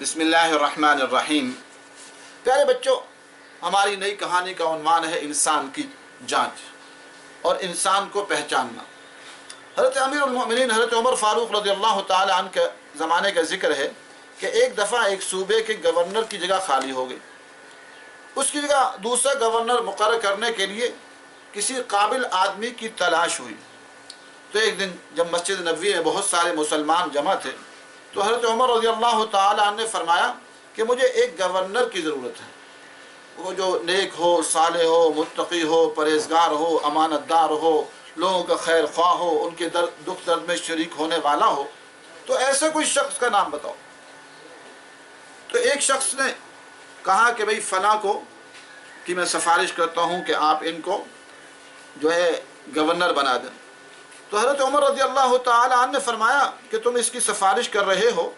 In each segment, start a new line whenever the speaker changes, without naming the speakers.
بسم اللہ الرحمن الرحیم۔ پیارے بچوں، ہماری نئی کہانی کا عنوان ہے انسان کی جانچ اور انسان کو پہچاننا۔ حضرت امیر المؤمنین حضرت عمر فاروق رضی اللہ تعالی عنہ کے زمانے کا ذکر ہے کہ ایک دفعہ ایک صوبے کے گورنر کی جگہ خالی ہو گئی۔ اس کی جگہ دوسرا گورنر مقرر کرنے کے لیے کسی قابل آدمی کی تلاش ہوئی۔ تو ایک دن جب مسجد نبوی میں بہت سارے مسلمان جمع تھے تو حضرت عمر رضی اللہ تعالی عنہ نے فرمایا کہ مجھے ایک گورنر کی ضرورت ہے، وہ جو نیک ہو، صالح ہو، متقی ہو، پرہیزگار ہو، امانت دار ہو، لوگوں کا خیر خواہ ہو، ان کے دکھ درد میں شریک ہونے والا ہو۔ تو ایسے کوئی شخص کا نام بتاؤ۔ تو ایک شخص نے کہا کہ بھئی فلاں کو کہ میں سفارش کرتا ہوں کہ آپ ان کو جو ہے گورنر بنا دیں۔ تو حضرت عمر رضی اللہ تعالی عنہ نے فرمایا کہ تم اس کی سفارش کر رہے ہو،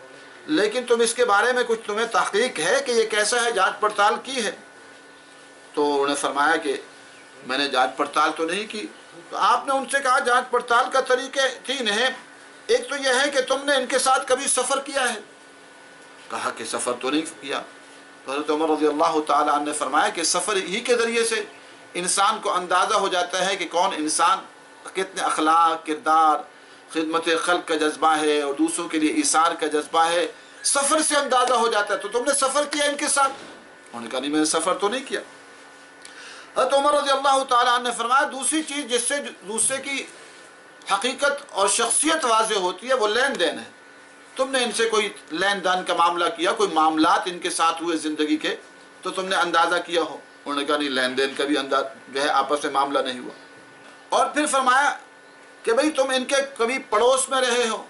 لیکن تم اس کے بارے میں کچھ تمہیں تحقیق ہے کہ یہ کیسا ہے، جانچ پڑتال کی ہے؟ تو انہوں نے فرمایا کہ میں نے جانچ پڑتال تو نہیں کی۔ تو آپ نے ان سے کہا جانچ پڑتال کا طریقے تین ہیں، ایک تو یہ ہے کہ تم نے ان کے ساتھ کبھی سفر کیا ہے؟ کہا کہ سفر تو نہیں کیا۔ تو حضرت عمر رضی اللہ تعالی عنہ نے فرمایا کہ سفر ہی کے ذریعے سے انسان کو اندازہ ہو جاتا ہے کہ کون انسان کتنے اخلاق، کردار، خدمت خلق کا جذبہ ہے اور دوسروں کے لیے ایثار کا جذبہ ہے، سفر سے اندازہ ہو جاتا ہے۔ تو تم نے سفر کیا ان کے ساتھ؟ انہوں نے کہا نہیں، میں نے سفر تو نہیں کیا۔ حضرت عمر رضی اللہ تعالی عنہ نے فرمایا دوسری چیز جس سے دوسرے کی حقیقت اور شخصیت واضح ہوتی ہے وہ لین دین ہے۔ تم نے ان سے کوئی لین دین کا معاملہ کیا، کوئی معاملات ان کے ساتھ ہوئے زندگی کے، تو تم نے اندازہ کیا ہو؟ انہوں نے کہا نہیں، لین دین کا بھی جو ہے آپس میں معاملہ نہیں ہوا۔ اور پھر فرمایا کہ بھئی تم ان کے کبھی پڑوس میں رہے ہو،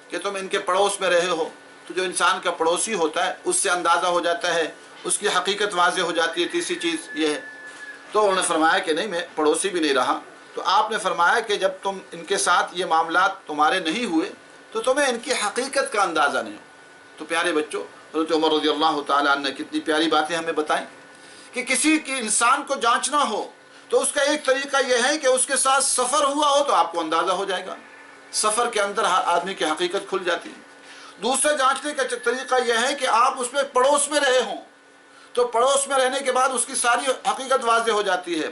کہ تم ان کے پڑوس میں رہے ہو؟ تو جو انسان کا پڑوسی ہوتا ہے اس سے اندازہ ہو جاتا ہے، اس کی حقیقت واضح ہو جاتی ہے۔ تیسری چیز یہ ہے۔ تو انہوں نے فرمایا کہ نہیں، میں پڑوسی بھی نہیں رہا۔ تو آپ نے فرمایا کہ جب تم ان کے ساتھ یہ معاملات تمہارے نہیں ہوئے تو تمہیں ان کی حقیقت کا اندازہ نہیں ہو۔ تو پیارے بچوں، حضرت عمر رضی اللہ تعالیٰ عنہ نے کتنی پیاری باتیں ہمیں بتائیں کہ کسی کی انسان کو جانچنا ہو تو اس کا ایک طریقہ یہ ہے کہ اس کے ساتھ سفر ہوا ہو تو آپ کو اندازہ ہو جائے گا، سفر کے اندر آدمی کی حقیقت کھل جاتی ہے۔ دوسرا جانچنے کا طریقہ یہ ہے کہ آپ اس میں پڑوس میں رہے ہوں تو پڑوس میں رہنے کے بعد اس کی ساری حقیقت واضح ہو جاتی ہے۔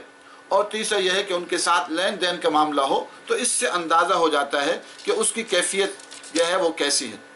اور تیسرا یہ ہے کہ ان کے ساتھ لین دین کا معاملہ ہو تو اس سے اندازہ ہو جاتا ہے کہ اس کی کیفیت جو ہے وہ کیسی ہے۔